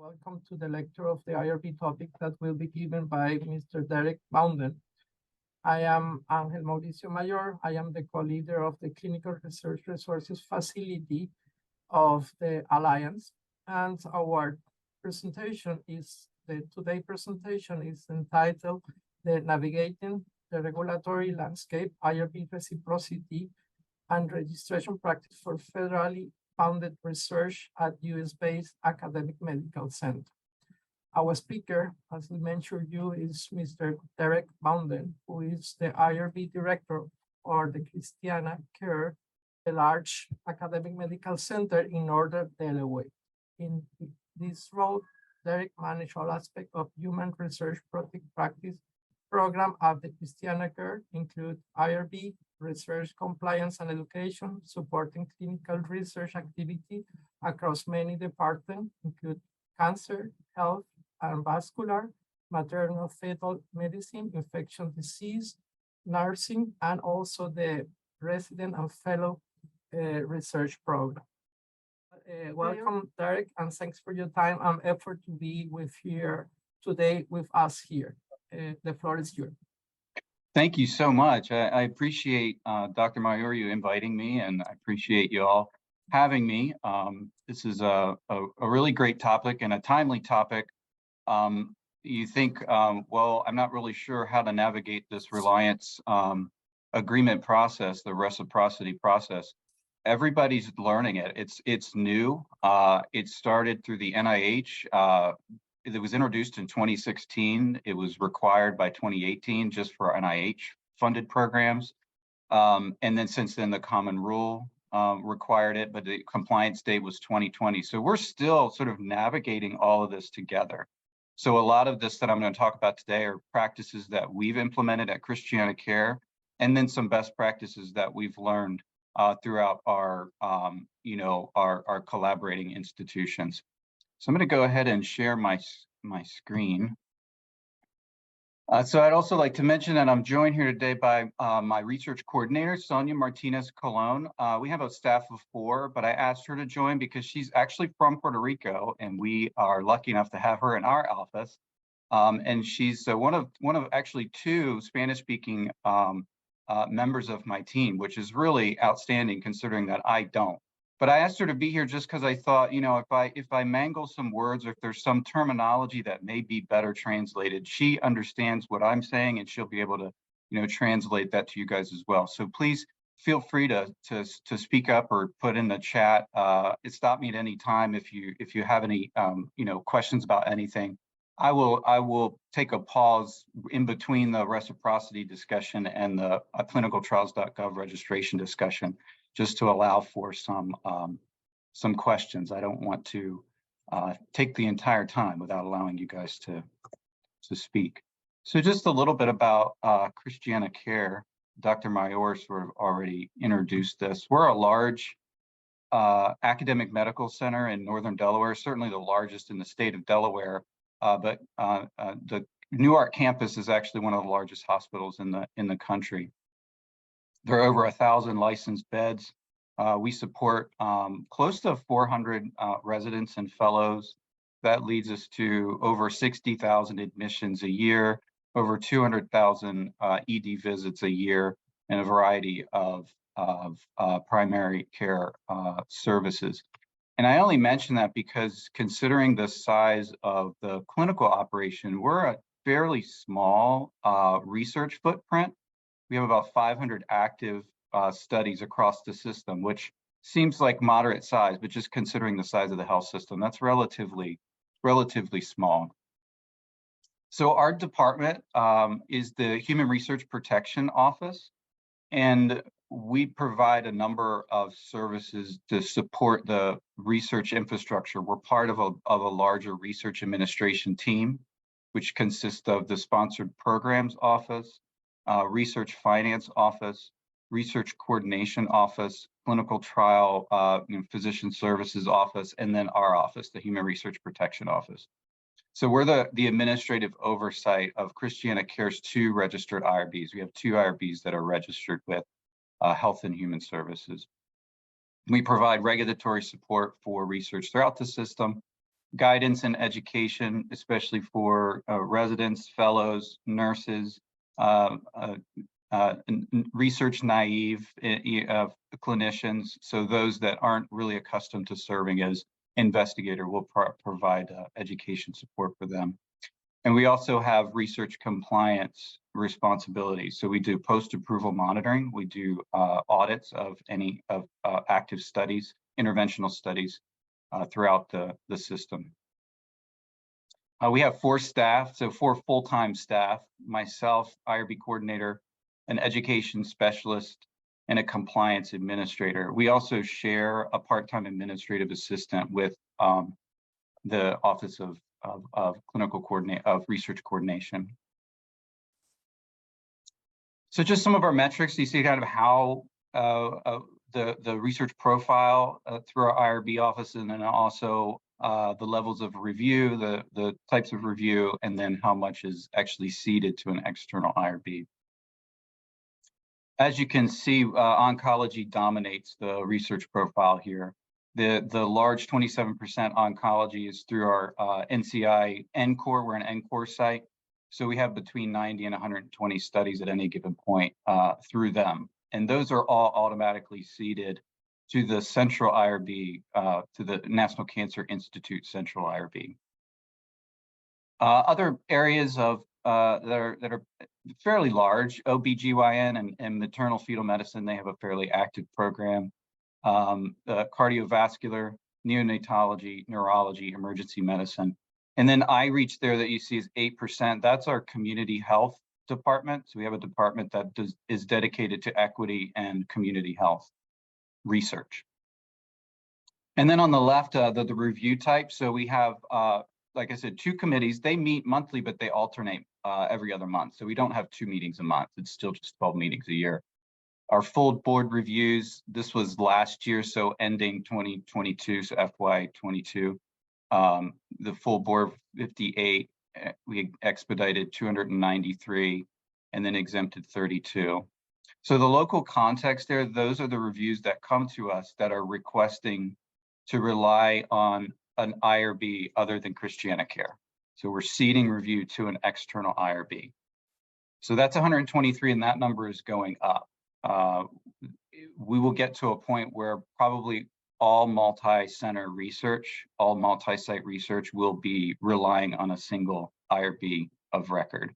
Welcome to the lecture of the IRB topic that will be given by Mr. Derek Bownden. I am Angel Mauricio Mayor. I am the co-leader of the Clinical Research Resources Facility of the Alliance. And our presentation today's presentation is entitled the Navigating the Regulatory Landscape, IRB Reciprocity and Registration Practice for Federally Funded Research at US-based Academic Medical Center. Our speaker, as we mentioned you, is Mr. Derek Bownden, who is the IRB Director for the Christiana Care, a large academic medical center in Northern Delaware. In this role, Derek manages all aspects of human research practice program at the Christiana Care, include IRB, research compliance and education, supporting clinical research activity across many departments, include cancer, health and vascular, maternal fetal medicine, infectious disease, nursing, and also the resident and fellow research program. Welcome, Derek, and thanks for your time and effort to be here today with us here. The floor is yours. Thank you so much. I appreciate Dr. Mayor, you inviting me, and I appreciate you all having me. This is a really great topic and a timely topic. You think, well, I'm not really sure how to navigate this reliance agreement process, the reciprocity process. Everybody's learning it. It's new. It started through the NIH. It was introduced in 2016. It was required by 2018 just for NIH funded programs. And then since then, the common rule required it, but the compliance date was 2020. So we're still sort of navigating all of this together. So a lot of this that I'm going to talk about today are practices that we've implemented at Christiana Care, and then some best practices that we've learned throughout our, our collaborating institutions. So I'm going to go ahead and share my screen. So I'd also like to mention that I'm joined here today by my research coordinator, Sonia Martinez Colon. We have a staff of 4, but I asked her to join because she's actually from Puerto Rico, and we are lucky enough to have her in our office. And she's one of actually 2 Spanish-speaking members of my team, which is really outstanding considering that I don't. But I asked her to be here just because I thought, if I mangle some words or if there's some terminology that may be better translated, she understands what I'm saying and she'll be able to, translate that to you guys as well. So please feel free to speak up or put in the chat. Stop me at any time if you have any, questions about anything. I will take a pause in between the reciprocity discussion and the clinicaltrials.gov registration discussion, just to allow for some questions. I don't want to take the entire time without allowing you guys to speak. So just a little bit about Christiana Care. Dr. Mayor sort of already introduced this. We're a large academic medical center in Northern Delaware, certainly the largest in the state of Delaware, but the Newark campus is actually one of the largest hospitals in the country. There are over 1,000 licensed beds. We support close to 400 residents and fellows. That leads us to over 60,000 admissions a year, over 200,000 ED visits a year, and a variety of primary care services. And I only mention that because considering the size of the clinical operation, we're a fairly small research footprint. We have about 500 active studies across the system, which seems like moderate size, but just considering the size of the health system, that's relatively small. So our department is the Human Research Protection Office, and we provide a number of services to support the research infrastructure. We're part of a larger research administration team, which consists of the Sponsored Programs Office, Research Finance Office, Research Coordination Office, Clinical Trial Physician Services Office, and then our office, the Human Research Protection Office. So we're the administrative oversight of Christiana Care's 2 registered IRBs. We have 2 IRBs that are registered with Health and Human Services. We provide regulatory support for research throughout the system. guidance and education, especially for residents, fellows, nurses, research naive clinicians. So those that aren't really accustomed to serving as investigator will provide education support for them. And we also have research compliance responsibilities. So we do post-approval monitoring. We do audits of any of active studies, interventional studies throughout the system. We have 4 staff, so 4 full-time staff, myself, IRB coordinator, an education specialist, and a compliance administrator. We also share a part-time administrative assistant with the Office of Research Coordination. So just some of our metrics, you see kind of how the research profile through our IRB office, and then also the levels of review, the types of review, and then how much is actually ceded to an external IRB. As you can see, oncology dominates the research profile here. The large 27% oncology is through our NCI NCORE. We're an NCORE site. So we have between 90 and 120 studies at any given point through them. And those are all automatically ceded to the central IRB, to the National Cancer Institute central IRB. Other areas of that are fairly large, OBGYN and maternal fetal medicine, they have a fairly active program. Cardiovascular, neonatology, neurology, emergency medicine. And then iReach there that you see is 8%. That's our community health department. So we have a department that is dedicated to equity and community health research. And then on the left, the review type. So we have, like I said, 2 committees. They meet monthly, but they alternate every other month. So we don't have 2 meetings a month. It's still just 12 meetings a year. Our full board reviews, this was last year, so ending 2022, so FY22. The full board 58, we expedited 293, and then exempted 32. So the local context there, those are the reviews that come to us that are requesting to rely on an IRB other than ChristianaCare. So we're ceding review to an external IRB. So that's 123, and that number is going up. We will get to a point where probably all multi-center research, all multi-site research will be relying on a single IRB of record.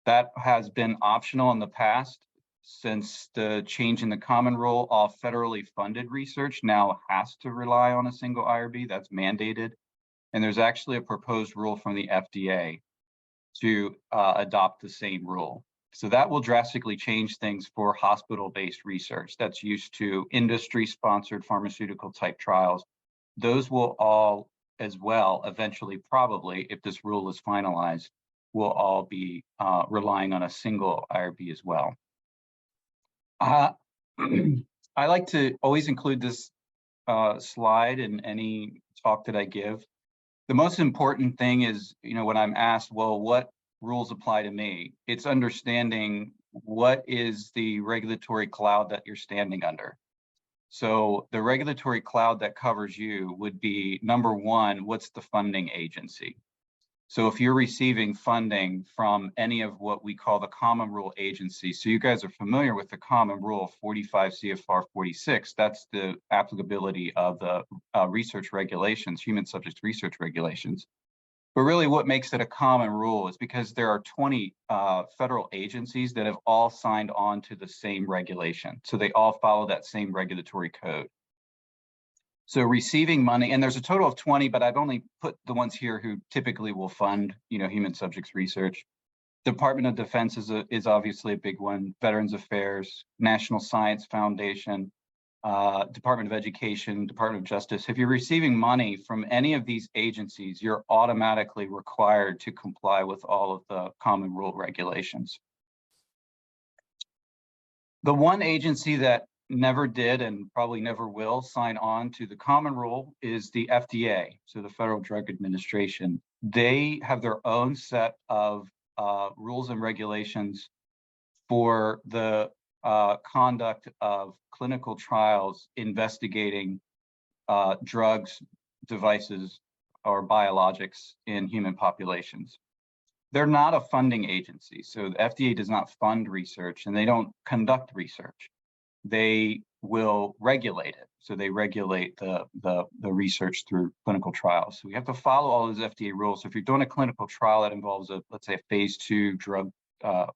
That has been optional in the past. Since the change in the common rule, all federally funded research now has to rely on a single IRB. That's mandated. And there's actually a proposed rule from the FDA to adopt the same rule. So that will drastically change things for hospital-based research that's used to industry-sponsored pharmaceutical type trials. Those will all, as well, eventually, probably, if this rule is finalized, will all be relying on a single IRB as well. I like to always include this slide in any talk that I give. The most important thing is, when I'm asked, well, what rules apply to me? It's understanding what is the regulatory cloud that you're standing under. So the regulatory cloud that covers you would be, number one, what's the funding agency? So if you're receiving funding from any of what we call the common rule agencies, so you guys are familiar with the common rule 45 CFR 46, that's the applicability of the research regulations, human subjects research regulations. But really what makes it a common rule is because there are 20 federal agencies that have all signed on to the same regulation. So they all follow that same regulatory code. So receiving money, and there's a total of 20, but I've only put the ones here who typically will fund, human subjects research. Department of Defense is obviously a big one, Veterans Affairs, National Science Foundation, Department of Education, Department of Justice. If you're receiving money from any of these agencies, you're automatically required to comply with all of the common rule regulations. The one agency that never did and probably never will sign on to the common rule is the FDA, so the Federal Drug Administration. They have their own set of rules and regulations for the conduct of clinical trials investigating drugs, devices, or biologics in human populations. They're not a funding agency, so the FDA does not fund research and they don't conduct research. They will regulate it. So they regulate the research through clinical trials. So we have to follow all those FDA rules. So if you're doing a clinical trial that involves let's say a phase 2 drug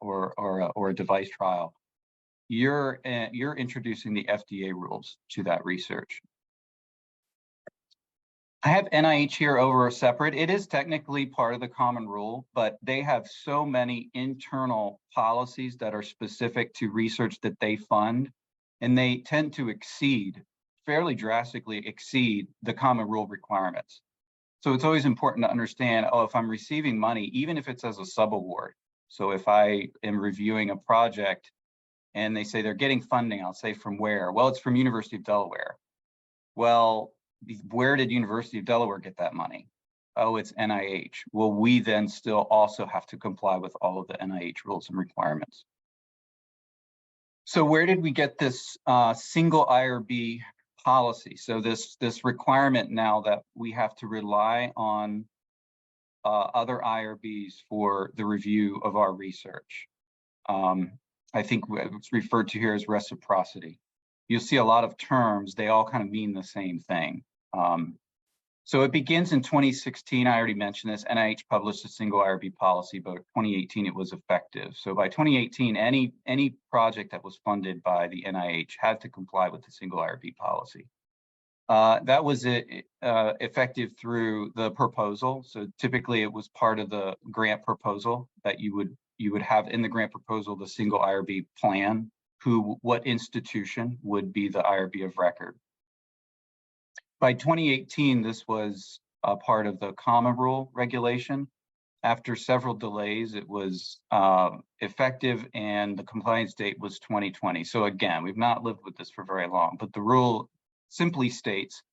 or a device trial, you're introducing the FDA rules to that research. I have NIH here over separate. It is technically part of the common rule, but they have so many internal policies that are specific to research that they fund, and they tend to fairly drastically exceed the common rule requirements. So it's always important to understand, if I'm receiving money, even if it's as a subaward. So if I am reviewing a project and they say they're getting funding, I'll say from where? Well, it's from University of Delaware. Well, where did University of Delaware get that money? Oh, it's NIH. Well, we then still also have to comply with all of the NIH rules and requirements. So where did we get this single IRB policy? So this requirement now that we have to rely on other IRBs for the review of our research. I think it's referred to here as reciprocity. You'll see a lot of terms, they all kind of mean the same thing. So it begins in 2016, I already mentioned this, NIH published a single IRB policy, but 2018 it was effective. So by 2018, any project that was funded by the NIH had to comply with the single IRB policy. That was effective through the proposal. So typically it was part of the grant proposal that you would have in the grant proposal, the single IRB plan, what institution would be the IRB of record. By 2018, this was a part of the common rule regulation. After several delays, it was effective and the compliance date was 2020. So again, we've not lived with this for very long, but the rule simply states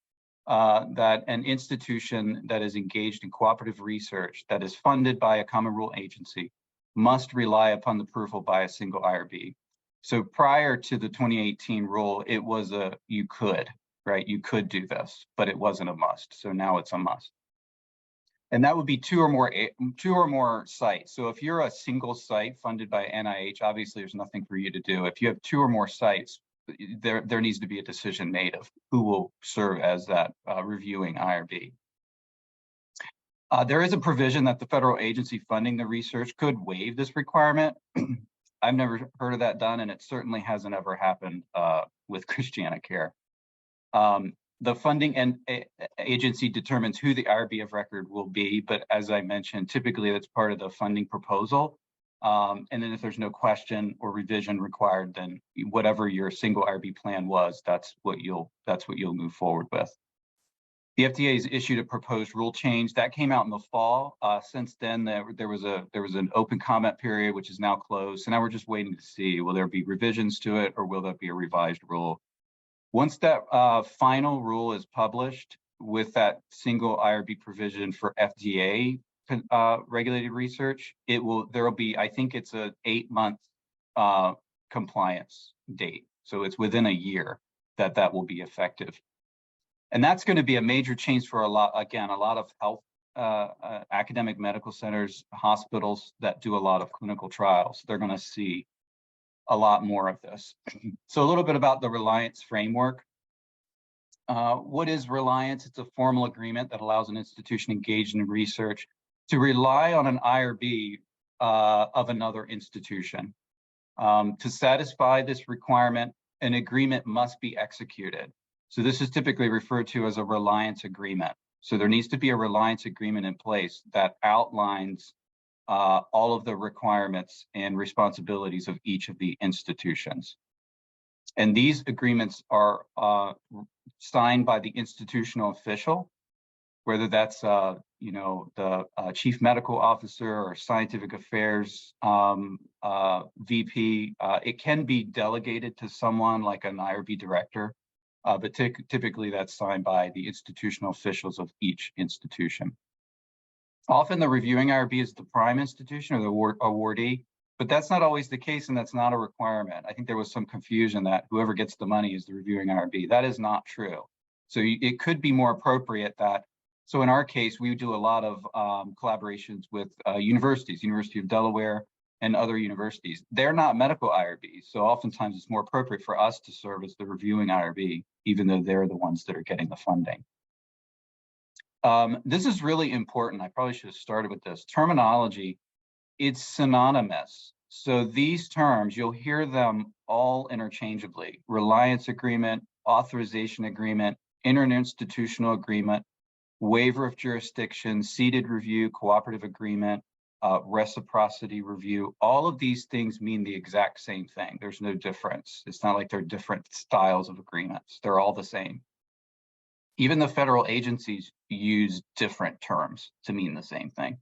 that an institution that is engaged in cooperative research that is funded by a common rule agency must rely upon the approval by a single IRB. So prior to the 2018 rule, it was you could, right? You could do this, but it wasn't a must. So now it's a must. And that would be two or more sites. So if you're a single site funded by NIH, obviously there's nothing for you to do. If you have 2 or more sites, there needs to be a decision made of who will serve as that reviewing IRB. There is a provision that the federal agency funding the research could waive this requirement. I've never heard of that done, and it certainly hasn't ever happened with ChristianaCare. The funding agency determines who the IRB of record will be, but as I mentioned, typically that's part of the funding proposal. And then if there's no question or revision required, then whatever your single IRB plan was, that's what you'll move forward with. The FDA has issued a proposed rule change that came out in the fall. Since then, there was an open comment period, which is now closed. So now we're just waiting to see, will there be revisions to it or will there be a revised rule? Once that final rule is published with that single IRB provision for FDA regulated research, there will be, I think it's a 8-month compliance date. So it's within a year that will be effective. And that's going to be a major change for a lot of health, academic medical centers, hospitals that do a lot of clinical trials. They're going to see a lot more of this. So a little bit about the reliance framework. What is reliance? It's a formal agreement that allows an institution engaged in research to rely on an IRB of another institution. To satisfy this requirement, an agreement must be executed. So this is typically referred to as a reliance agreement. So there needs to be a reliance agreement in place that outlines all of the requirements and responsibilities of each of the institutions. And these agreements are signed by the institutional official, whether that's the chief medical officer or scientific affairs VP. It can be delegated to someone like an IRB director, but typically that's signed by the institutional officials of each institution. Often the reviewing IRB is the prime institution or the awardee, but that's not always the case, and that's not a requirement. I think there was some confusion that whoever gets the money is the reviewing IRB. That is not true. So it could be more appropriate that So in our case, we do a lot of collaborations with universities, University of Delaware and other universities. They're not medical IRBs, so oftentimes it's more appropriate for us to serve as the reviewing IRB, even though they're the ones that are getting the funding. This is really important. I probably should have started with this. Terminology, it's synonymous. So these terms, you'll hear them all interchangeably: reliance agreement, authorization agreement, interinstitutional agreement, waiver of jurisdiction, ceded review, cooperative agreement, reciprocity review. All of these things mean the exact same thing. There's no difference. It's not like they're different styles of agreements. They're all the same. Even the federal agencies use different terms to mean the same thing.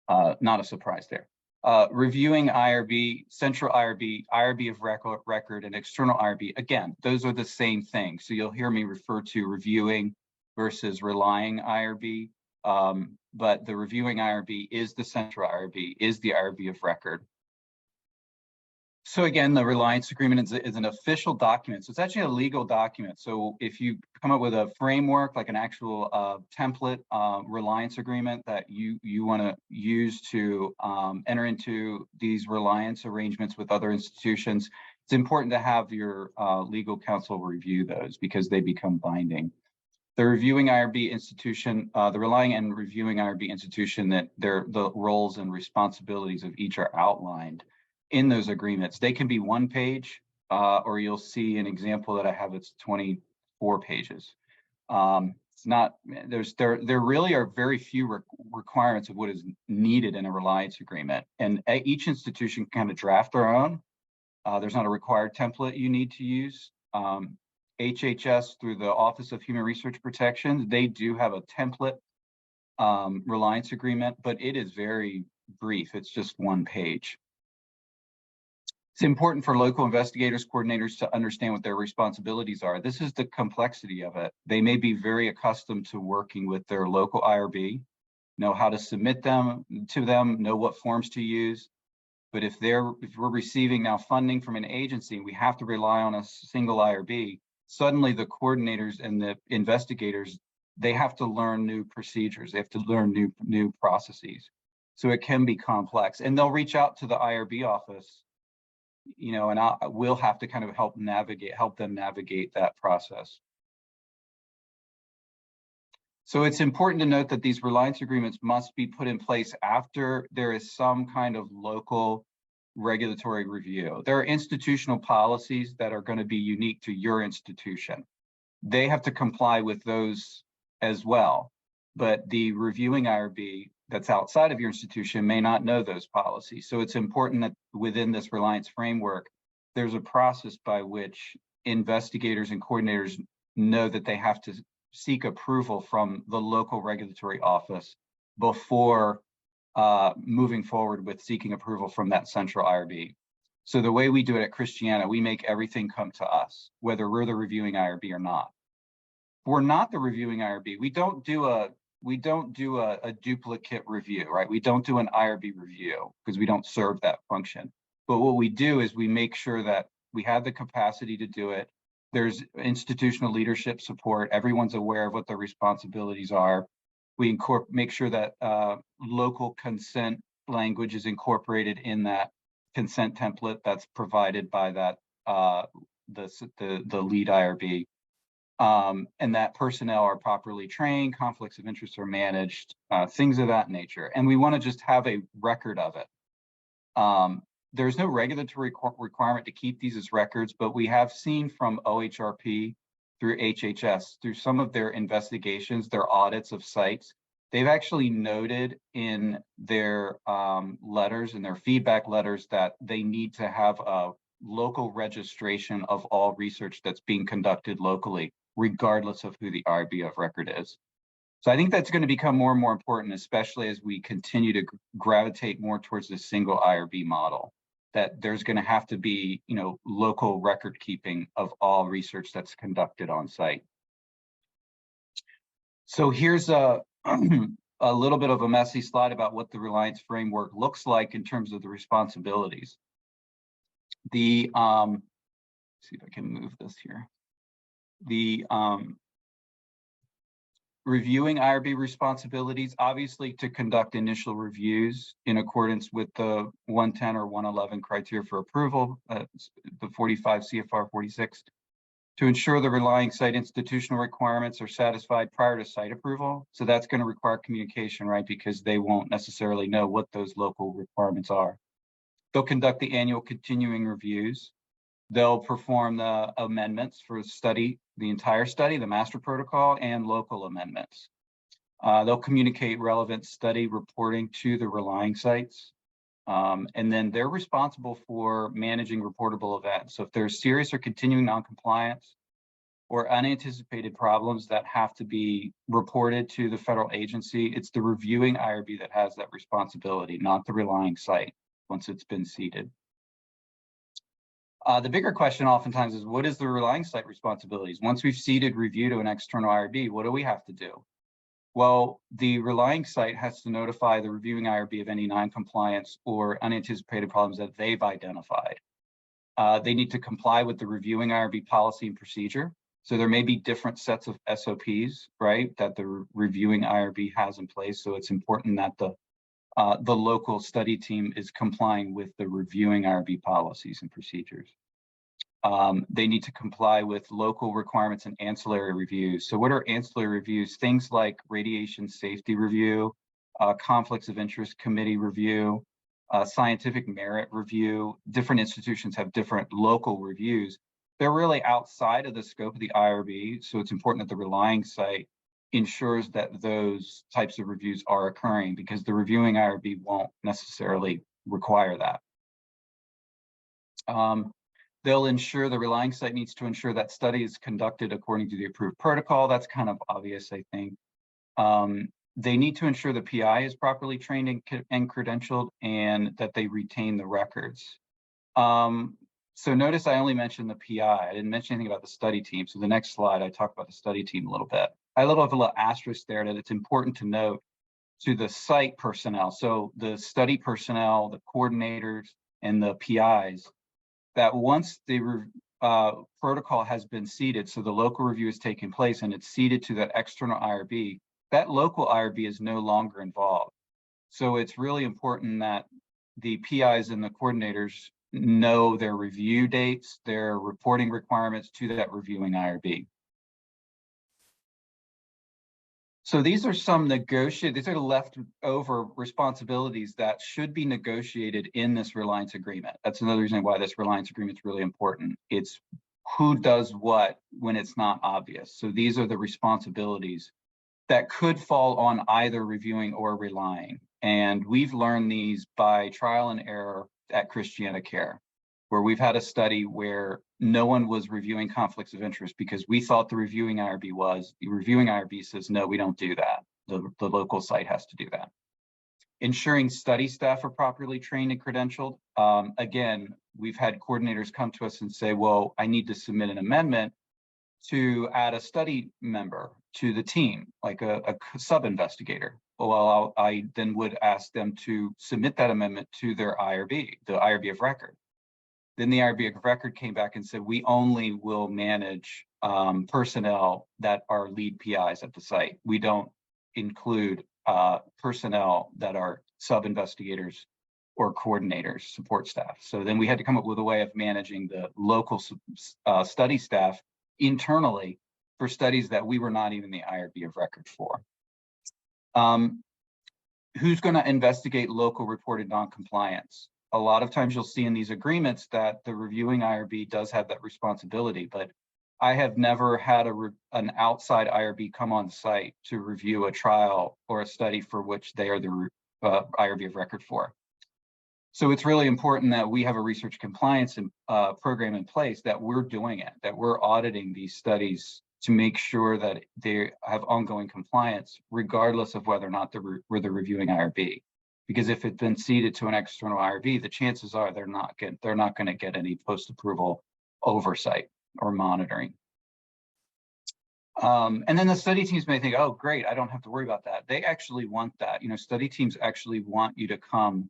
Not a surprise there. Reviewing IRB, central IRB, IRB of record, and external IRB. Again, those are the same thing. So you'll hear me refer to reviewing versus relying IRB, but the reviewing IRB is the central IRB, is the IRB of record. So again, the reliance agreement is an official document. So it's actually a legal document. So if you come up with a framework, like an actual template reliance agreement that you want to use to enter into these reliance arrangements with other institutions, it's important to have your legal counsel review those because they become binding. The reviewing IRB institution, the relying and reviewing IRB institution, that the roles and responsibilities of each are outlined in those agreements. They can be one page, or you'll see an example that I have, it's 24 pages. It's not, there really are very few requirements of what is needed in a reliance agreement. And each institution can kind of draft their own. There's not a required template you need to use. HHS, through the Office of Human Research Protection, they do have a template reliance agreement, but it is very brief. It's just one page. It's important for local investigators, coordinators to understand what their responsibilities are. This is the complexity of it. They may be very accustomed to working with their local IRB, know how to submit them to them, know what forms to use. But if we're receiving now funding from an agency, we have to rely on a single IRB, suddenly the coordinators and the investigators, they have to learn new procedures. They have to learn new processes. So it can be complex, and they'll reach out to the IRB office, you know, and we'll have to kind of help them navigate that process. So it's important to note that these reliance agreements must be put in place after there is some kind of local regulatory review. There are institutional policies that are going to be unique to your institution. They have to comply with those as well. But the reviewing IRB that's outside of your institution may not know those policies. So it's important that within this reliance framework, there's a process by which investigators and coordinators know that they have to seek approval from the local regulatory office before moving forward with seeking approval from that central IRB. So the way we do it at Christiana, we make everything come to us, whether we're the reviewing IRB or not. If we're not the reviewing IRB, we don't do a duplicate review, right? We don't do an IRB review because we don't serve that function. But what we do is we make sure that we have the capacity to do it. There's institutional leadership support. Everyone's aware of what their responsibilities are. We make sure that local consent language is incorporated in that consent template that's provided by that the lead IRB, and that personnel are properly trained, conflicts of interest are managed, things of that nature. And we want to just have a record of it. There's no regulatory requirement to keep these as records, but we have seen from OHRP through HHS, through some of their investigations, their audits of sites, they've actually noted in their letters and their feedback letters that they need to have a local registration of all research that's being conducted locally, regardless of who the IRB of record is. So I think that's going to become more and more important, especially as we continue to gravitate more towards this single IRB model, that there's going to have to be, you know, local record keeping of all research that's conducted on site. So here's a little bit of a messy slide about what the reliance framework looks like in terms of the responsibilities. See if I can move this here. Reviewing IRB responsibilities, obviously to conduct initial reviews in accordance with the 110 or 111 criteria for approval, the 45 CFR 46, to ensure the relying site institutional requirements are satisfied prior to site approval. So that's going to require communication, right? Because they won't necessarily know what those local requirements are. They'll conduct the annual continuing reviews. They'll perform the amendments for the entire study, the master protocol, and local amendments. They'll communicate relevant study reporting to the relying sites. And then they're responsible for managing reportable events. So if there's serious or continuing noncompliance or unanticipated problems that have to be reported to the federal agency, it's the reviewing IRB that has that responsibility, not the relying site once it's been seeded. The bigger question oftentimes is, what is the relying site responsibilities? Once we've seeded review to an external IRB, what do we have to do? Well, the relying site has to notify the reviewing IRB of any non-compliance or unanticipated problems that they've identified. They need to comply with the reviewing IRB policy and procedure. So there may be different sets of SOPs, right, that the reviewing IRB has in place. So it's important that the local study team is complying with the reviewing IRB policies and procedures. They need to comply with local requirements and ancillary reviews. So what are ancillary reviews? Things like radiation safety review, conflicts of interest committee review, scientific merit review. Different institutions have different local reviews. They're really outside of the scope of the IRB. So it's important that the relying site ensures that those types of reviews are occurring, because the reviewing IRB won't necessarily require that. They'll ensure the relying site needs to ensure that study is conducted according to the approved protocol. That's kind of obvious, I think. They need to ensure the PI is properly trained and credentialed, and that they retain the records. So notice I only mentioned the PI. I didn't mention anything about the study team. So the next slide, I talk about the study team a little bit. I have a little asterisk there that it's important to note to the site personnel. So the study personnel, the coordinators, and the PIs, that once the protocol has been seeded, so the local review is taking place and it's seeded to that external IRB, that local IRB is no longer involved. So it's really important that the PIs and the coordinators know their review dates, their reporting requirements to that reviewing IRB. So these are some these are leftover responsibilities that should be negotiated in this reliance agreement. That's another reason why this reliance agreement is really important. It's who does what when it's not obvious. So these are the responsibilities that could fall on either reviewing or relying. And we've learned these by trial and error at Christiana Care, where we've had a study where no one was reviewing conflicts of interest because we thought the reviewing IRB was. The reviewing IRB says, no, we don't do that. The local site has to do that. Ensuring study staff are properly trained and credentialed. Again, we've had coordinators come to us and say, well, I need to submit an amendment to add a study member to the team, like a sub-investigator. Well, I then would ask them to submit that amendment to their IRB, the IRB of record. Then the IRB of record came back and said, we only will manage personnel that are lead PIs at the site. We don't include personnel that are sub-investigators or coordinators, support staff. So then we had to come up with a way of managing the local study staff internally for studies that we were not even the IRB of record for. Who's going to investigate local reported noncompliance? A lot of times you'll see in these agreements that the reviewing IRB does have that responsibility, but I have never had an outside IRB come on site to review a trial or a study for which they are the IRB of record for. So it's really important that we have a research compliance program in place, that we're doing it, that we're auditing these studies to make sure that they have ongoing compliance, regardless of whether or not we're the reviewing IRB. Because if it's been ceded to an external IRB, the chances are they're not going to get any post-approval oversight or monitoring. And then the study teams may think, oh, great, I don't have to worry about that. They actually want that. Study teams actually want you to come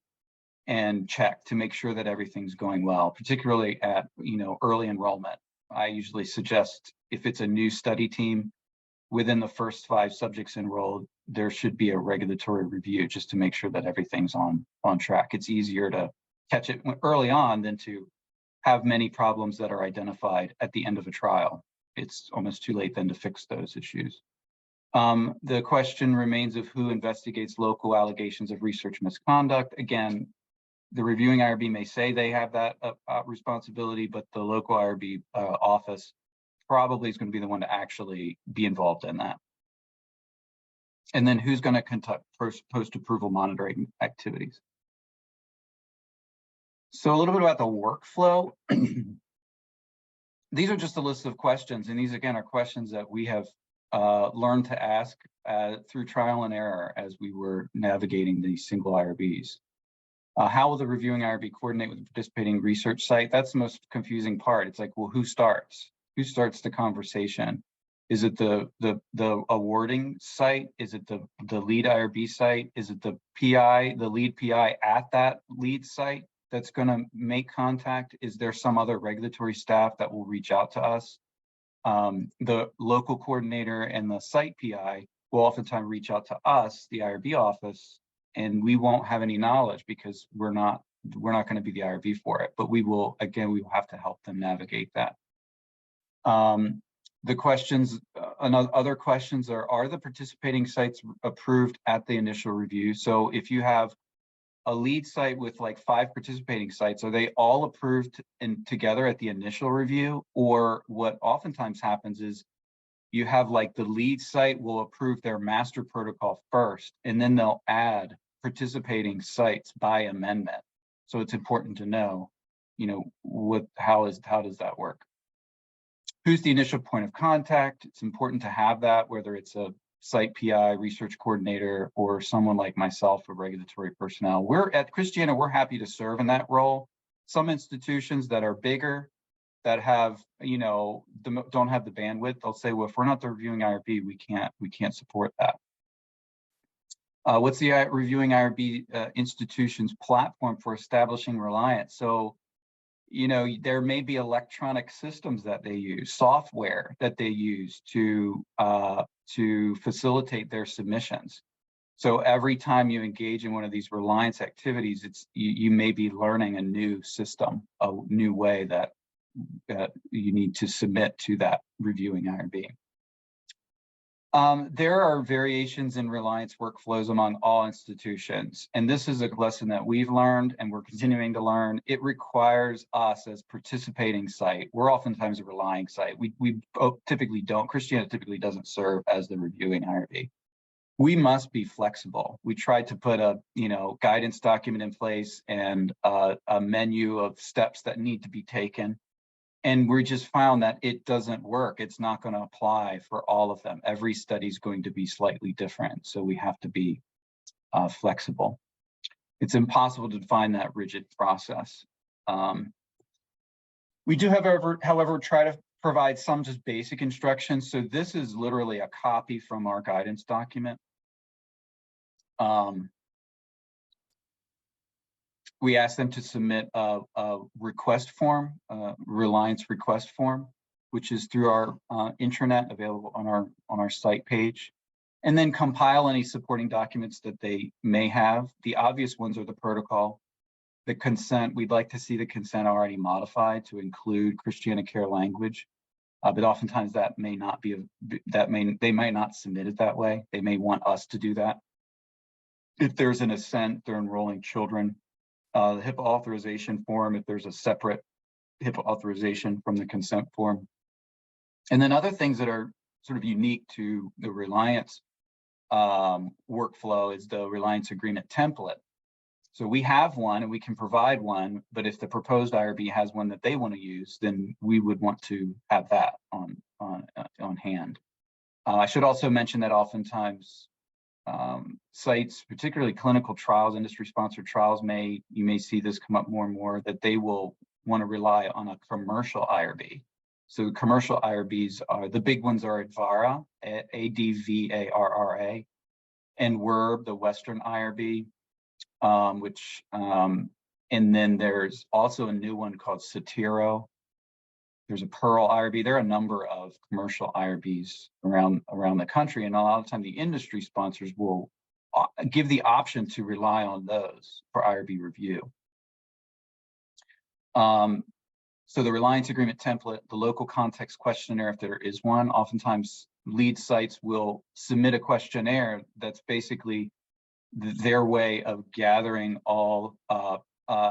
and check to make sure that everything's going well, particularly at early enrollment. I usually suggest, if it's a new study team, within the first 5 subjects enrolled, there should be a regulatory review just to make sure that everything's on track. It's easier to catch it early on than to have many problems that are identified at the end of a trial. It's almost too late then to fix those issues. The question remains of who investigates local allegations of research misconduct. Again, the reviewing IRB may say they have that responsibility, but the local IRB office probably is going to be the one to actually be involved in that. And then who's going to conduct post-approval monitoring activities? So a little bit about the workflow. These are just a list of questions, and these again are questions that we have learned to ask through trial and error as we were navigating these single IRBs. How will the reviewing IRB coordinate with the participating research site? That's the most confusing part. It's like, well, who starts? Who starts the conversation? Is it the awarding site? Is it the lead IRB site? Is it the PI, the lead PI at that lead site that's going to make contact? Is there some other regulatory staff that will reach out to us? The local coordinator and the site PI will oftentimes reach out to us, the IRB office, and we won't have any knowledge because we're not going to be the IRB for it. But we will have to help them navigate that. The questions, other questions are the participating sites approved at the initial review? So if you have a lead site with like 5 participating sites, are they all approved together at the initial review? Or what oftentimes happens is you have like the lead site will approve their master protocol first, and then they'll add participating sites by amendment. So it's important to know, how does that work? Who's the initial point of contact? It's important to have that, whether it's a site PI, research coordinator, or someone like myself, a regulatory personnel. We're at Christiana, we're happy to serve in that role. Some institutions that are bigger, that have, don't have the bandwidth, they'll say, well, if we're not the reviewing IRB, we can't support that. What's the reviewing IRB institution's platform for establishing reliance? So, there may be electronic systems that they use, software that they use to facilitate their submissions. So every time you engage in one of these reliance activities, you may be learning a new system, a new way that you need to submit to that reviewing IRB. There are variations in reliance workflows among all institutions, and this is a lesson that we've learned and we're continuing to learn. It requires us as participating site. We're oftentimes a relying site. We typically don't. Christiana typically doesn't serve as the reviewing IRB. We must be flexible. We tried to put a guidance document in place and a menu of steps that need to be taken. And we just found that it doesn't work. It's not going to apply for all of them. Every study is going to be slightly different. So we have to be flexible. It's impossible to define that rigid process. We do, however, try to provide some just basic instructions. So this is literally a copy from our guidance document. We asked them to submit a request form, reliance request form, which is through our intranet available on our site page, and then compile any supporting documents that they may have. The obvious ones are the protocol, the consent. We'd like to see the consent already modified to include Christiana Care language, but oftentimes that may not be they might not submit it that way. They may want us to do that. If there's an assent, they're enrolling children. The HIPAA authorization form, if there's a separate HIPAA authorization from the consent form. And then other things that are sort of unique to the reliance workflow is the reliance agreement template. So we have one and we can provide one, but if the proposed IRB has one that they want to use, then we would want to have that on hand. I should also mention that oftentimes sites, particularly clinical trials, industry-sponsored trials, you may see this come up more and more, that they will want to rely on a commercial IRB. So commercial IRBs are, the big ones are Advara, A-D-V-A-R-R-A, and we're the Western IRB, and then there's also a new one called Satiro. there's a Pearl IRB. There are a number of commercial IRBs around the country, and a lot of the time the industry sponsors will give the option to rely on those for IRB review. So the reliance agreement template, the local context questionnaire, if there is one, oftentimes lead sites will submit a questionnaire that's basically their way of gathering all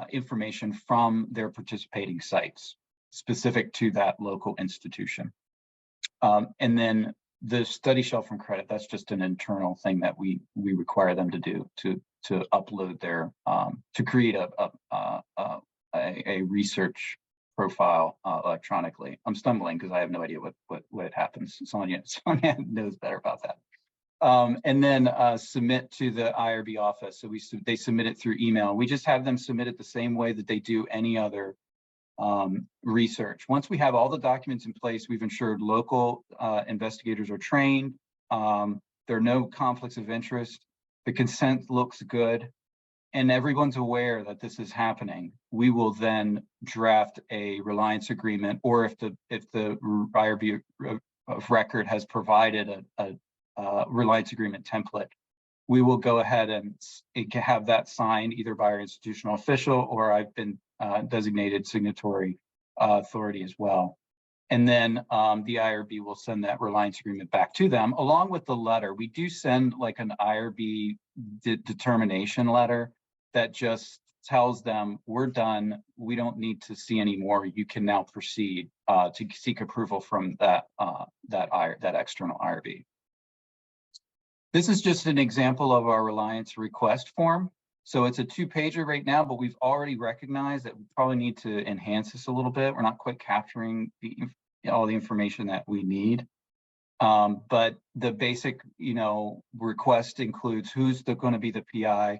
information from their participating sites specific to that local institution. And then the study shelf and credit, that's just an internal thing that we require them to do to upload their, to create a research profile electronically. I'm stumbling because I have no idea what happens. Sonia knows better about that. And then submit to the IRB office. So they submit it through email. We just have them submit it the same way that they do any other research. Once we have all the documents in place, we've ensured local investigators are trained. There are no conflicts of interest. The consent looks good, and everyone's aware that this is happening. We will then draft a reliance agreement, or if the IRB of record has provided a reliance agreement template, we will go ahead and have that signed either by our institutional official, or I've been designated signatory authority as well. And then the IRB will send that reliance agreement back to them along with the letter. We do send like an IRB determination letter that just tells them we're done. We don't need to see any more. You can now proceed to seek approval from that external IRB. This is just an example of our reliance request form. So it's a 2-pager right now, but we've already recognized that we probably need to enhance this a little bit. We're not quite capturing all the information that we need. But the basic, request includes who's going to be the PI,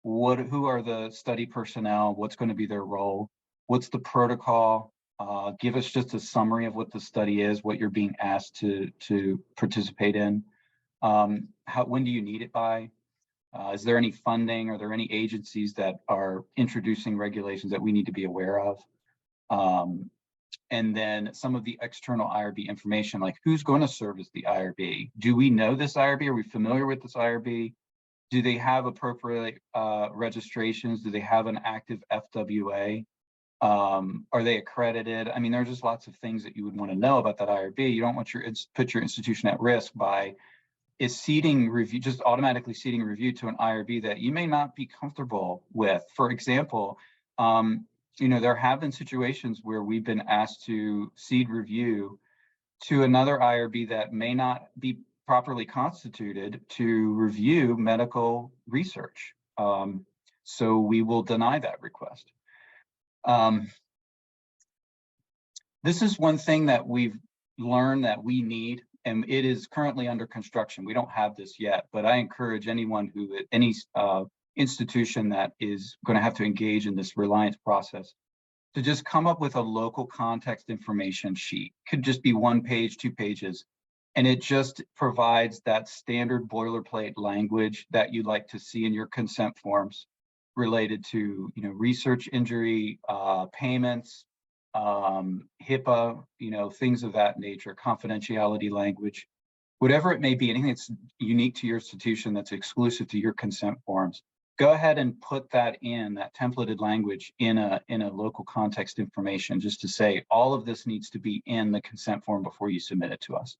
who are the study personnel, what's going to be their role, what's the protocol, give us just a summary of what the study is, what you're being asked to participate in, when do you need it by, is there any funding, are there any agencies that are introducing regulations that we need to be aware of, and then some of the external IRB information, like who's going to serve as the IRB, do we know this IRB, are we familiar with this IRB? Do they have appropriate registrations? Do they have an active FWA? Are they accredited? I mean, there's just lots of things that you would want to know about that IRB. You don't want put your institution at risk by seeding review, just automatically seeding review to an IRB that you may not be comfortable with. For example, there have been situations where we've been asked to seed review to another IRB that may not be properly constituted to review medical research. So we will deny that request. This is one thing that we've learned that we need, and it is currently under construction. We don't have this yet, but I encourage anyone any institution that is going to have to engage in this reliance process to just come up with a local context information sheet. Could just be 1 page, 2 pages. And it just provides that standard boilerplate language that you'd like to see in your consent forms related to, research injury, payments, HIPAA, things of that nature, confidentiality language, whatever it may be, anything that's unique to your institution that's exclusive to your consent forms. Go ahead and put that templated language in a local context information, just to say all of this needs to be in the consent form before you submit it to us.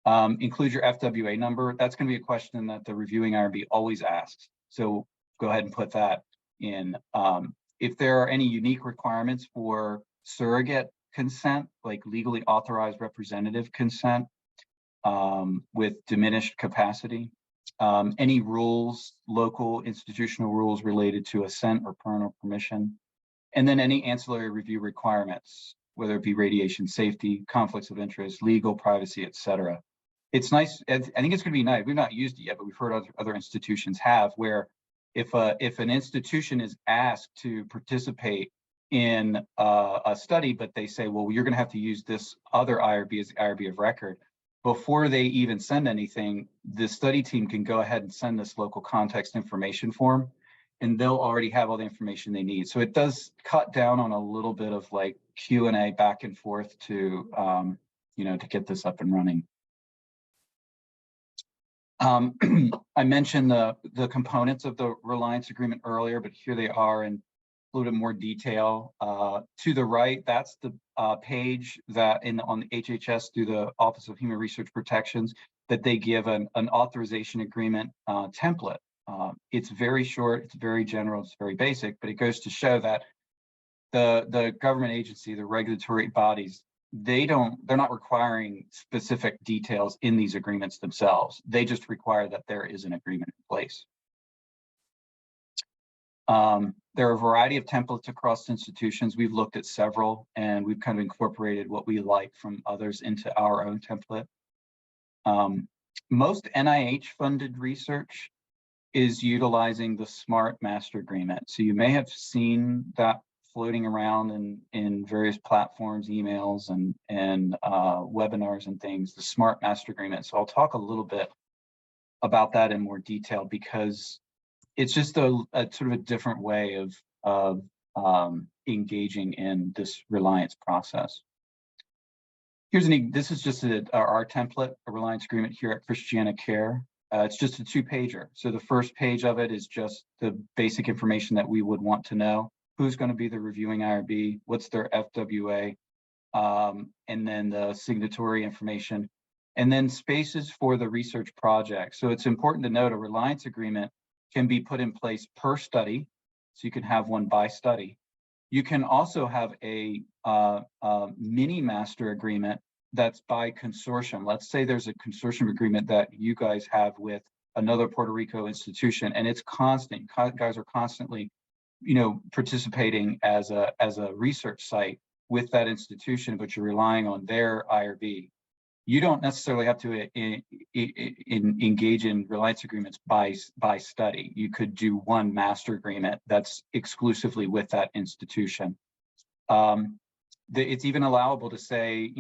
Include your FWA number. That's going to be a question that the reviewing IRB always asks. So go ahead and put that in. If there are any unique requirements for surrogate consent, like legally authorized representative consent with diminished capacity, any rules, local institutional rules related to assent or parental permission, and then any ancillary review requirements, whether it be radiation safety, conflicts of interest, legal, privacy, etc. It's nice. I think it's going to be nice. We've not used it yet, but we've heard other institutions have, where if an institution is asked to participate in a study, but they say, well, you're going to have to use this other IRB as the IRB of record, before they even send anything, the study team can go ahead and send this local context information form. and they'll already have all the information they need. So it does cut down on a little bit of like Q&A back and forth to, to get this up and running. I mentioned the components of the Reliance Agreement earlier, but here they are in a little bit more detail. To the right, that's the page that on the HHS through the Office of Human Research Protections that they give an authorization agreement template. It's very short, it's very general, it's very basic, but it goes to show that the government agency, the regulatory bodies, they're not requiring specific details in these agreements themselves. They just require that there is an agreement in place. There are a variety of templates across institutions. We've looked at several, and we've kind of incorporated what we like from others into our own template. Most NIH-funded research is utilizing the SMART Master Agreement. So you may have seen that floating around in various platforms, emails, and webinars and things, the SMART Master Agreement. So I'll talk a little bit about that in more detail because it's just a sort of a different way of engaging in this Reliance process. This is just our template, a Reliance Agreement here at Christiana Care. It's just a 2-pager. So the first page of it is just the basic information that we would want to know. Who's going to be the reviewing IRB? What's their FWA? And then the signatory information. And then spaces for the research project. So it's important to note a Reliance Agreement can be put in place per study. So you can have one by study. You can also have a mini master agreement that's by consortium. Let's say there's a consortium agreement that you guys have with another Puerto Rico institution, and it's constant. Guys are constantly, participating as a research site with that institution, but you're relying on their IRB. You don't necessarily have to engage in Reliance agreements by study. You could do one master agreement that's exclusively with that institution. It's even allowable to say,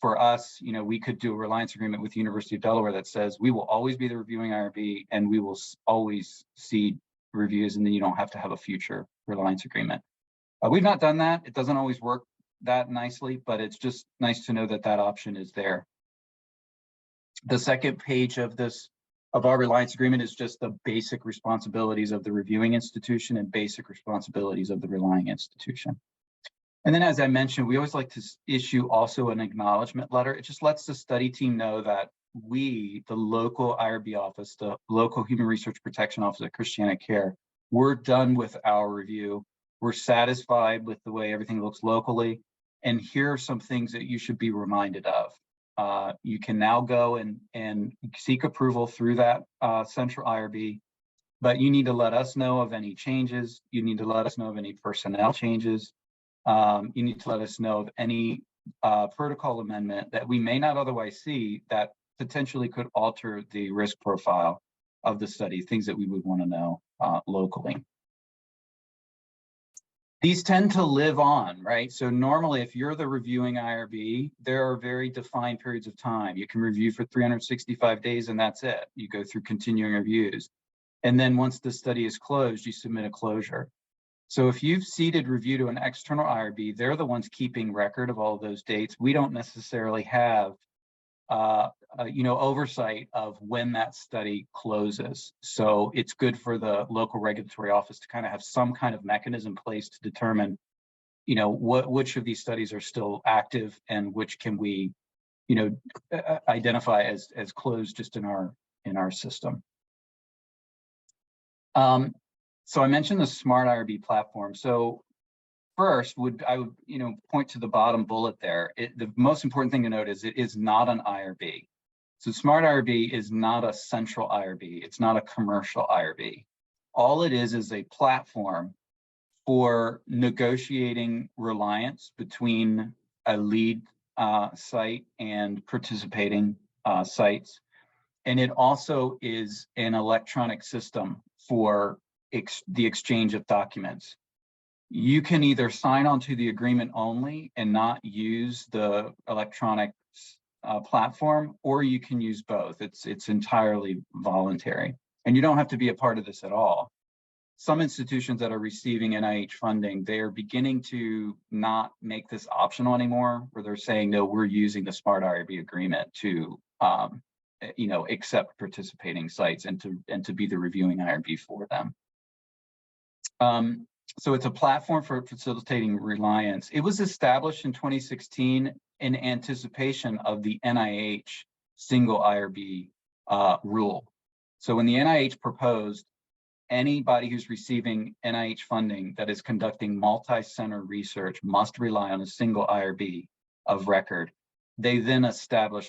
for us, we could do a Reliance agreement with the University of Delaware that says we will always be the reviewing IRB and we will always see reviews, and then you don't have to have a future Reliance agreement. We've not done that. It doesn't always work that nicely, but it's just nice to know that that option is there. The second page of our Reliance agreement is just the basic responsibilities of the reviewing institution and basic responsibilities of the relying institution. And then, as I mentioned, we always like to issue also an acknowledgement letter. It just lets the study team know that we, the local IRB office, the local Human Research Protection Office at Christiana Care, we're done with our review. We're satisfied with the way everything looks locally. And here are some things that you should be reminded of. You can now go and seek approval through that central IRB, but you need to let us know of any changes. You need to let us know of any personnel changes. You need to let us know of any protocol amendment that we may not otherwise see that potentially could alter the risk profile of the study, things that we would want to know locally. These tend to live on, right? So normally, if you're the reviewing IRB, there are very defined periods of time. You can review for 365 days and that's it. You go through continuing reviews. And then once the study is closed, you submit a closure. So if you've ceded review to an external IRB, they're the ones keeping record of all of those dates. We don't necessarily have oversight of when that study closes. So it's good for the local regulatory office to kind of have some kind of mechanism in place to determine, which of these studies are still active and which can we, identify as closed just in our system. So I mentioned the Smart IRB platform. So first, I would point to the bottom bullet there. The most important thing to note is it is not an IRB. So Smart IRB is not a central IRB. It's not a commercial IRB. All it is a platform for negotiating reliance between a lead site and participating sites. And it also is an electronic system for the exchange of documents. You can either sign onto the agreement only and not use the electronic platform, or you can use both. It's entirely voluntary, and you don't have to be a part of this at all. some institutions that are receiving NIH funding, they are beginning to not make this optional anymore, where they're saying, no, we're using the Smart IRB agreement to, accept participating sites and to be the reviewing IRB for them. So it's a platform for facilitating reliance. It was established in 2016 in anticipation of the NIH single IRB rule. So when the NIH proposed anybody who's receiving NIH funding that is conducting multi-center research must rely on a single IRB of record, they then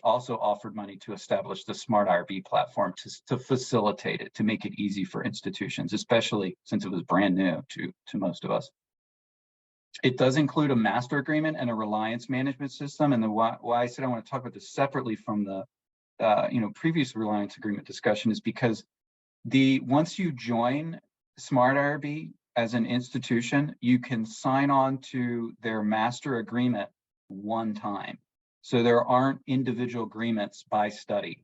also offered money to establish the Smart IRB platform to facilitate it, to make it easy for institutions, especially since it was brand new to most of us. It does include a master agreement and a reliance management system. And why I said I want to talk about this separately from the previous reliance agreement discussion is because once you join Smart IRB as an institution, you can sign on to their master agreement one time. So there aren't individual agreements by study.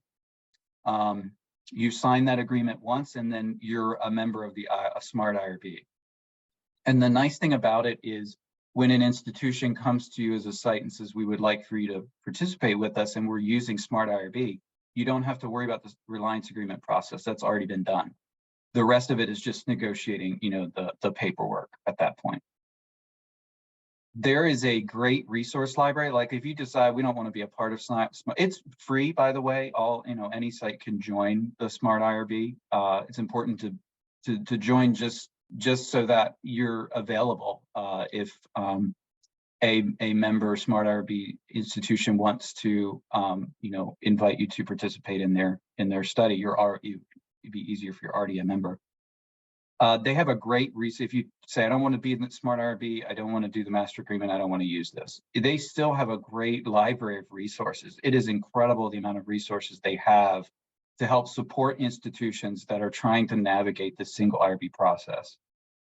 You sign that agreement once, and then you're a member of the Smart IRB. And the nice thing about it is when an institution comes to you as a site and says, we would like for you to participate with us, and we're using Smart IRB, you don't have to worry about the reliance agreement process. That's already been done. The rest of it is just negotiating, the paperwork at that point. There is a great resource library. Like if you decide we don't want to be a part of Smart, it's free, by the way. Any site can join the Smart IRB. It's important to join just so that you're available if a member Smart IRB institution wants to invite you to participate in their study. It'd be easier if you're already a member. They have a great resource. If you say, I don't want to be in the Smart IRB, I don't want to do the master agreement, I don't want to use this, they still have a great library of resources. It is incredible the amount of resources they have to help support institutions that are trying to navigate the single IRB process.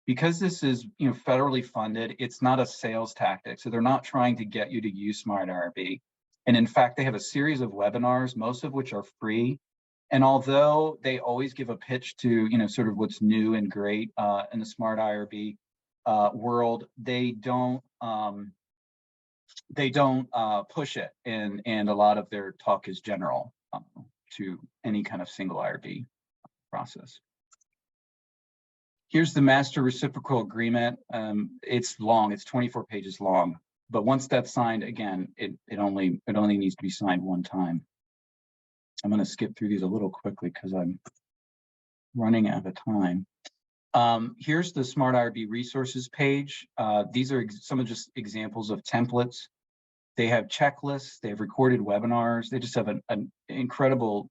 Because this is federally funded, it's not a sales tactic. So they're not trying to get you to use Smart IRB. And in fact, they have a series of webinars, most of which are free. And although they always give a pitch to sort of what's new and great in the Smart IRB world, they don't push it, and a lot of their talk is general to any kind of single IRB process. Here's the master reciprocal agreement. It's long, it's 24 pages long, but once that's signed, again, it only needs to be signed one time. I'm going to skip through these a little quickly because I'm running out of time. Here's the Smart IRB resources page. These are some of just examples of templates. They have checklists, they have recorded webinars. They just have an incredible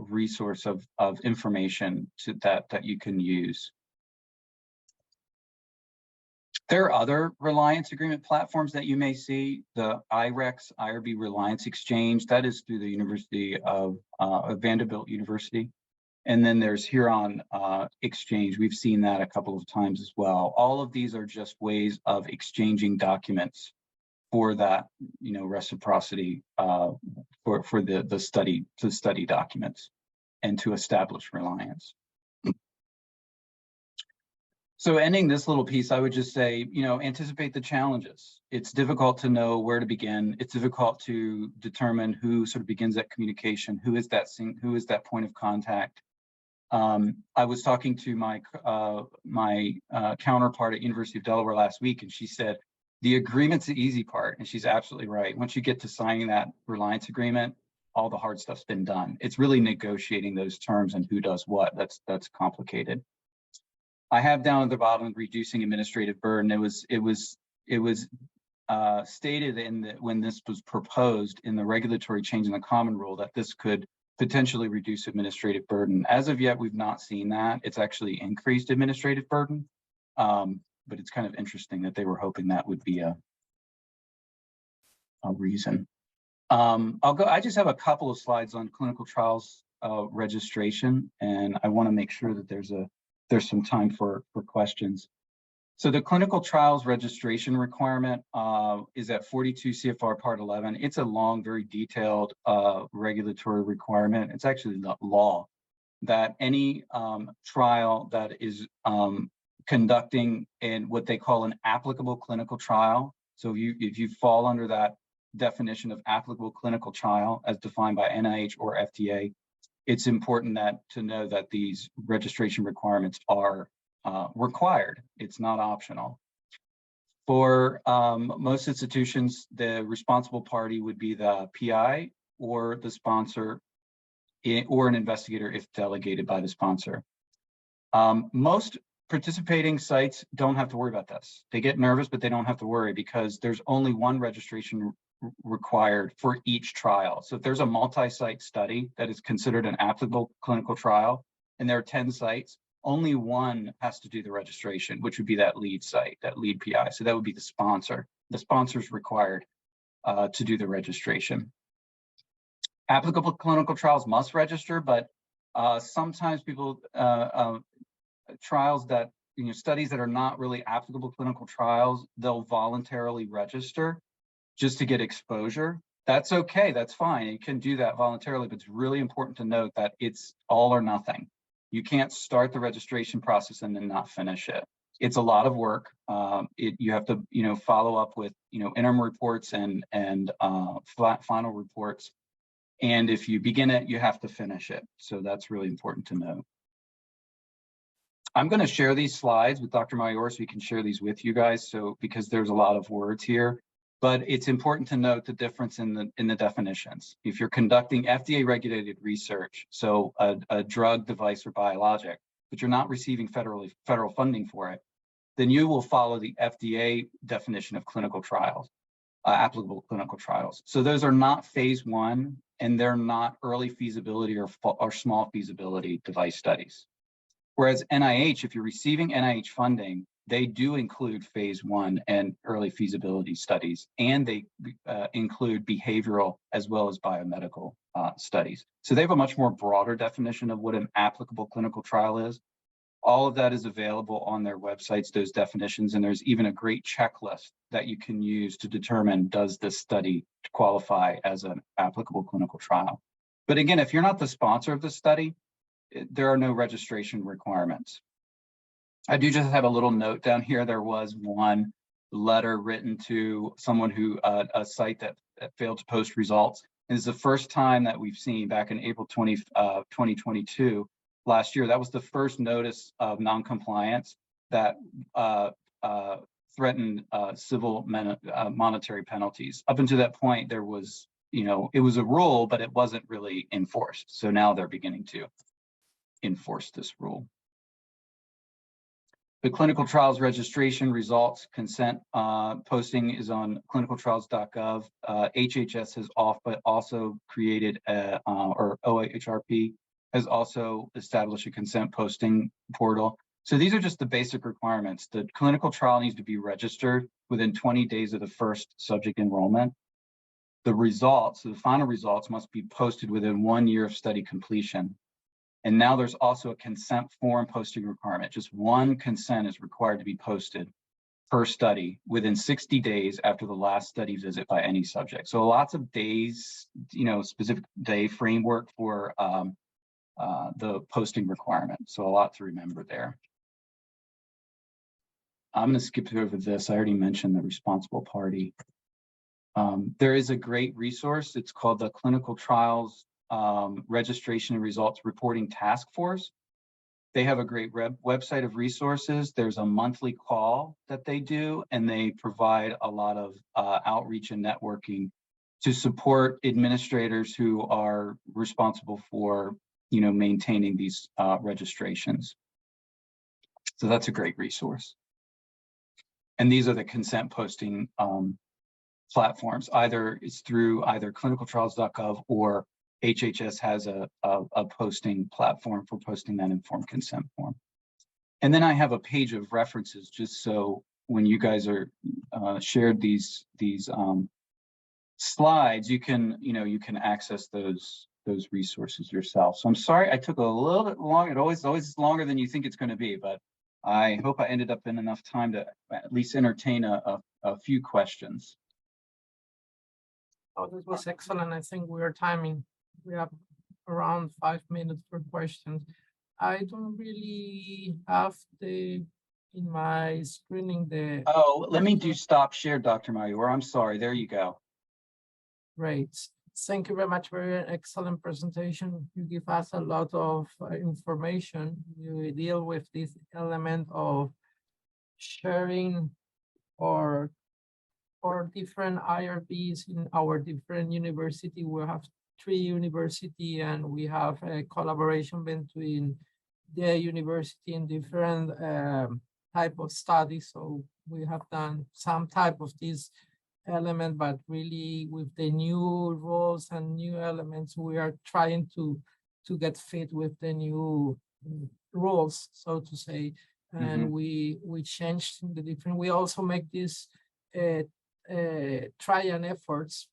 resource of information that you can use. There are other reliance agreement platforms that you may see. The IREX, IRB Reliance Exchange, that is through the University of Vanderbilt University. And then there's Huron Exchange. We've seen that a couple of times as well. All of these are just ways of exchanging documents for that, reciprocity for the study documents and to establish reliance. So ending this little piece, I would just say, anticipate the challenges. It's difficult to know where to begin. It's difficult to determine who sort of begins that communication, who is that point of contact. I was talking to my counterpart at University of Delaware last week, and she said, the agreement's the easy part, and she's absolutely right. Once you get to signing that reliance agreement, all the hard stuff's been done. It's really negotiating those terms and who does what. That's complicated. I have down at the bottom reducing administrative burden. It was stated when this was proposed in the regulatory change in the common rule that this could potentially reduce administrative burden. As of yet, we've not seen that. It's actually increased administrative burden, but it's kind of interesting that they were hoping that would be a reason. I just have a couple of slides on clinical trials registration, and I want to make sure that there's some time for questions. So the clinical trials registration requirement is at 42 CFR Part 11. It's a long, very detailed regulatory requirement. It's actually the law that any trial that is conducting in what they call an applicable clinical trial. So if you fall under that definition of applicable clinical trial as defined by NIH or FDA, it's important to know that these registration requirements are required. It's not optional. For most institutions, the responsible party would be the PI or the sponsor or an investigator if delegated by the sponsor. Most participating sites don't have to worry about this. They get nervous, but they don't have to worry because there's only one registration required for each trial. So if there's a multi-site study that is considered an applicable clinical trial, and there are 10 sites, only one has to do the registration, which would be that lead site, that lead PI. So that would be the sponsor. The sponsor is required to do the registration. Applicable clinical trials must register, but sometimes people, trials that, studies that are not really applicable clinical trials, they'll voluntarily register just to get exposure. That's okay, that's fine. You can do that voluntarily, but it's really important to note that it's all or nothing. You can't start the registration process and then not finish it. It's a lot of work. You have to, follow up with, interim reports and final reports. And if you begin it, you have to finish it. So that's really important to know. I'm going to share these slides with Dr. Mayor so we can share these with you guys. So because there's a lot of words here, but it's important to note the difference in the definitions. If you're conducting FDA regulated research, so a drug, device, or biologic, but you're not receiving federal funding for it, then you will follow the FDA definition of clinical trials, applicable clinical trials. So those are not phase 1, and they're not early feasibility or small feasibility device studies. Whereas NIH, if you're receiving NIH funding, they do include phase 1 and early feasibility studies, and they include behavioral as well as biomedical studies. So they have a much more broader definition of what an applicable clinical trial is. All of that is available on their websites, those definitions, and there's even a great checklist that you can use to determine, does this study qualify as an applicable clinical trial? But again, if you're not the sponsor of the study, there are no registration requirements. I do just have a little note down here. There was one letter written to someone who, a site that failed to post results. And it's the first time that we've seen back in April 2022, last year, that was the first notice of noncompliance that threatened civil monetary penalties. Up until that point, there was, it was a rule, but it wasn't really enforced. So now they're beginning to enforce this rule. The clinical trials registration results consent posting is on clinicaltrials.gov. HHS has also created, or OHRP has also established a consent posting portal. So these are just the basic requirements. The clinical trial needs to be registered within 20 days of the first subject enrollment. The results, the final results, must be posted within 1 year of study completion. And now there's also a consent form posting requirement. Just one consent is required to be posted per study within 60 days after the last study visit by any subject. So lots of days, specific day framework for the posting requirement. So a lot to remember there. I'm going to skip over this. I already mentioned the responsible party. There is a great resource. It's called the Clinical Trials Registration and Results Reporting Task Force. They have a great website of resources. There's a monthly call that they do, and they provide a lot of outreach and networking to support administrators who are responsible for, maintaining these registrations. So that's a great resource. And these are the consent posting platforms. Either it's through clinicaltrials.gov or HHS has a posting platform for posting that informed consent form. And then I have a page of references just so when you guys are shared these slides, you can access those resources yourself. So I'm sorry I took a little bit long. It always is longer than you think it's going to be, but I hope I ended up in enough time to at least entertain a few questions. Oh, this was excellent. I think we are timing. We have around 5 minutes for questions. I don't really have the in my screening the Oh, let me do stop share, Dr. Mayor. I'm sorry. There you go. Great. Thank you very much for your excellent presentation. You give us a lot of information. You deal with this element of sharing or different IRBs in our different university. We have 3 university and we have a collaboration between the university and different type of studies. So we have done some type of this element, but really with the new rules and new elements, we are trying to get fit with the new rules, so to say. And we changed the different. We also make this try and efforts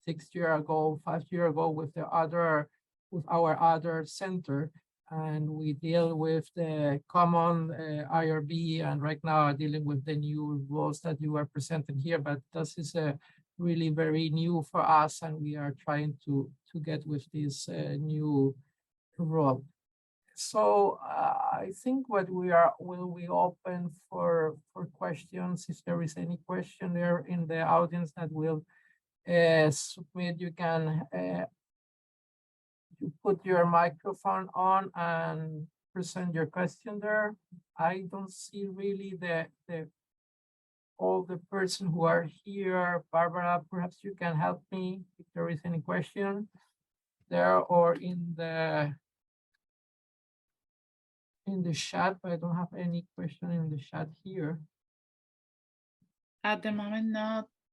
6 years ago, 5 years ago with our other center, and we deal with the common IRB, and right now dealing with the new rules that you are presenting here. But this is really very new for us, and we are trying to get with this new rule. So I think what will we open for questions. If there is any question there in the audience that will submit, you can you put your microphone on and present your question there. I don't see really all the person who are here. Barbara, perhaps you can help me if there is any question there or in the chat, but I don't have any question in the chat here. At the moment,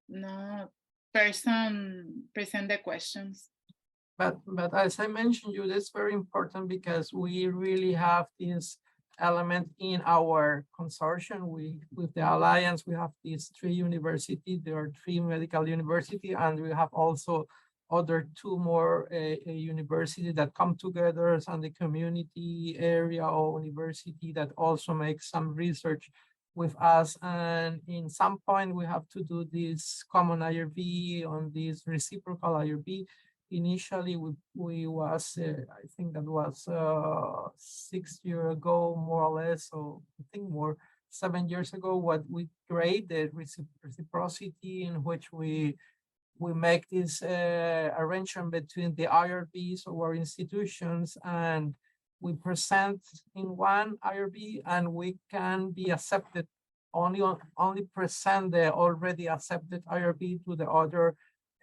no person present the questions. But as I mentioned you, that's very important because we really have this element in our consortium. With the Alliance, we have these 3 universities. There are 3 medical universities, and we have also other 2 more universities that come together and the community area or university that also makes some research with us. And in some point, we have to do this common IRB on this reciprocal IRB. Initially, we was, I think that was 6 years ago, more or less, or I think more, 7 years ago, what we created reciprocity, in which we make this arrangement between the IRBs of our institutions, and we present in one IRB, and we can be accepted only present the already accepted IRB to the other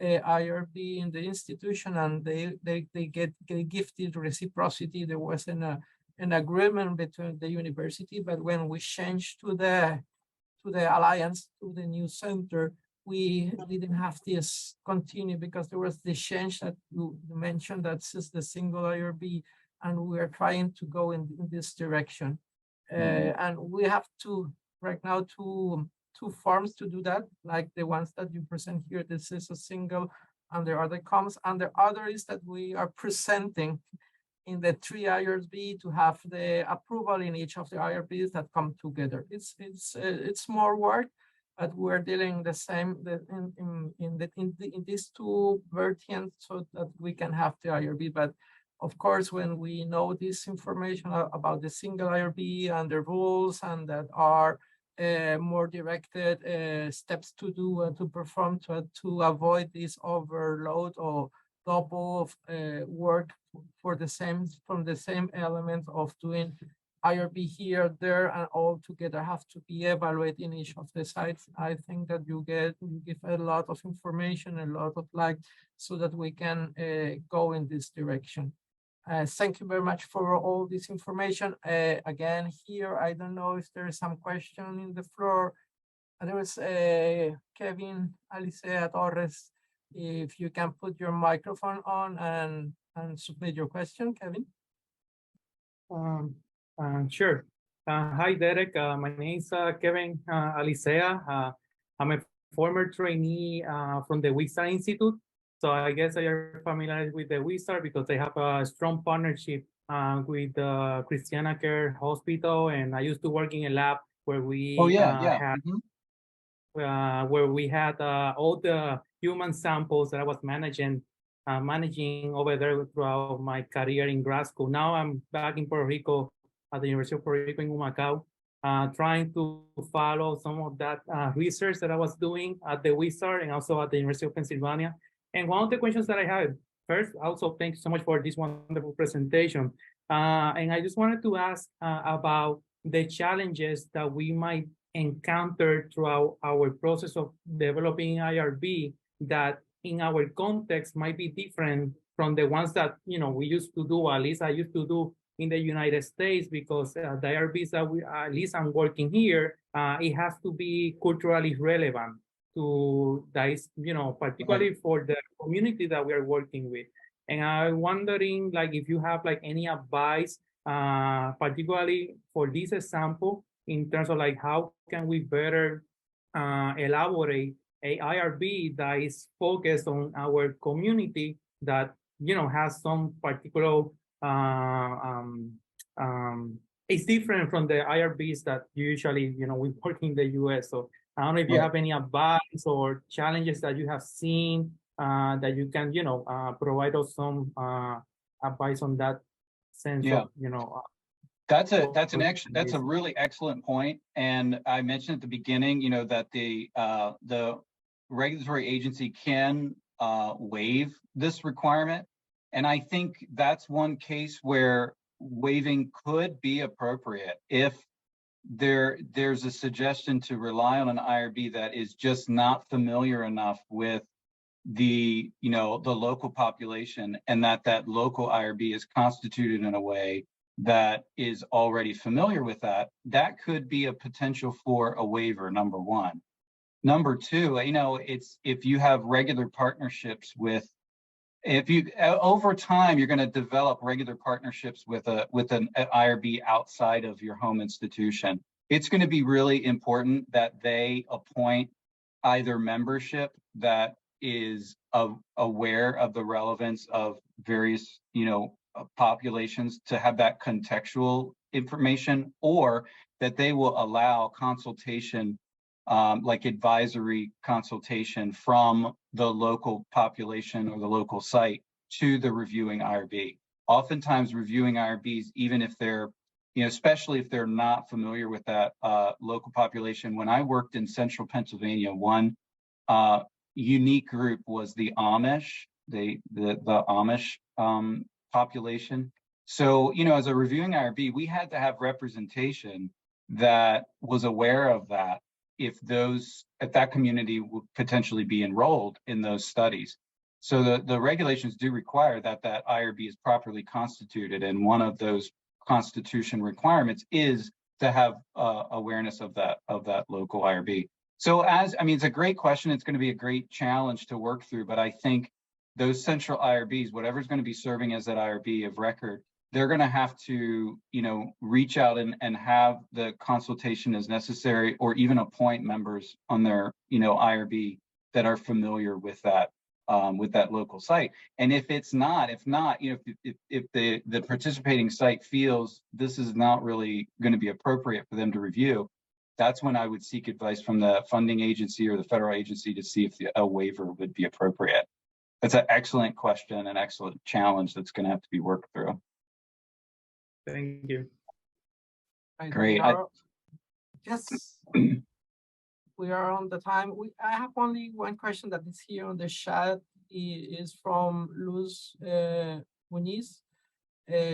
IRB in the institution, and they get gifted reciprocity. There was an agreement between the university, but when we changed to the Alliance, to the new center, we didn't have this continue because there was the change that you mentioned, that's just the single IRB, and we are trying to go in this direction. And we have right now two forms to do that, like the ones that you present here. This is a single, and the other comes, and the other is that we are presenting in the 3 IRB to have the approval in each of the IRBs that come together. It's more work, but we're dealing the same in these 2 versions so that we can have the IRB. But of course, when we know this information about the single IRB and the rules, and that are more directed steps to do and to perform to avoid this overload or double work from the same element of doing IRB here, there, and all together have to be evaluated in each of the sites. I think that you give a lot of information, a lot of light, so that we can go in this direction. Thank you very much for all this information. Again, here, I don't know if there is some question in the floor. There was Kevin Alicea Torres. If you can put your microphone on and submit your question, Kevin. Sure. Hi, Derek. My name is Kevin Alicea. I'm a former trainee from the WISA Institute. So I guess you're familiar with the WISA because they have a strong partnership with the Christiana Care Hospital. And I used to work in a lab where we had all the human samples that I was managing over there throughout my career in grad school. Now I'm back in Puerto Rico at the University of Puerto Rico in Humacao. trying to follow some of that research that I was doing at the Wizard and also at the University of Pennsylvania. And one of the questions that I have, first, also thank you so much for this wonderful presentation. And I just wanted to ask about the challenges that we might encounter throughout our process of developing IRB that in our context might be different from the ones that we used to do, at least I used to do in the United States, because the IRBs that at least I'm working here, it has to be culturally relevant to that is, particularly for the community that we are working with. And I'm wondering, like, if you have like any advice, particularly for this example, in terms of like how can we better elaborate a IRB that is focused on our community that has some particular it's different from the IRBs that usually we work in the US. So I don't know if you have any advice or challenges that you have seen that you can provide us some advice on that sense of That's a really excellent point. And I mentioned at the beginning, that the regulatory agency can waive this requirement. And I think that's one case where waiving could be appropriate if there's a suggestion to rely on an IRB that is just not familiar enough with the local population, and that local IRB is constituted in a way that is already familiar with that. That could be a potential for a waiver, number one. Number two, it's if you have regular partnerships with, over time, you're going to develop regular partnerships with an IRB outside of your home institution. It's going to be really important that they appoint either membership that is aware of the relevance of various, populations to have that contextual information, or that they will allow consultation, like advisory consultation from the local population or the local site to the reviewing IRB. Oftentimes reviewing IRBs, even if they're, especially if they're not familiar with that local population. When I worked in central Pennsylvania, one unique group was the Amish, the Amish population. So, as a reviewing IRB, we had to have representation that was aware of that if that community would potentially be enrolled in those studies. So the regulations do require that IRB is properly constituted, and one of those constitution requirements is to have awareness of that local IRB. So it's a great question. It's going to be a great challenge to work through, but I think those central IRBs, whatever's going to be serving as that IRB of record, they're going to have to, reach out and have the consultation as necessary, or even appoint members on their, IRB that are familiar with that local site. And if not, if the participating site feels this is not really going to be appropriate for them to review, that's when I would seek advice from the funding agency or the federal agency to see if a waiver would be appropriate. That's an excellent question, an excellent challenge that's going to have to be worked through. Thank you. Great. We are on the time. I have only one question that is here on the chat. It is from Luz Muniz.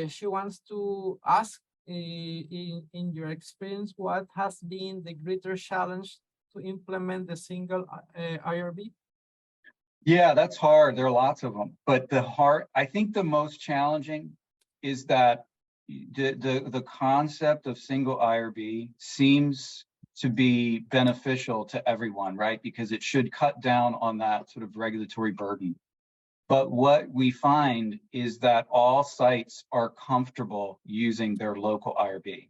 She wants to ask, in your experience, what has been the greater challenge to implement the single IRB? Yeah, that's hard. There are lots of them, but I think the most challenging is that the concept of single IRB seems to be beneficial to everyone, right? Because it should cut down on that sort of regulatory burden. But what we find is that all sites are comfortable using their local IRB.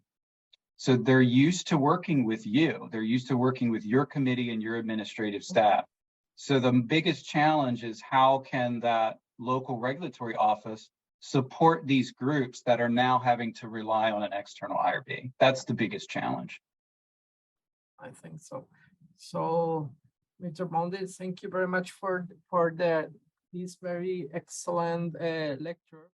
So they're used to working with you. They're used to working with your committee and your administrative staff. So the biggest challenge is how can that local regulatory office support these groups that are now having to rely on an external IRB? That's the biggest challenge. I think so. So, Mr. Bownden, thank you very much for this very excellent lecture.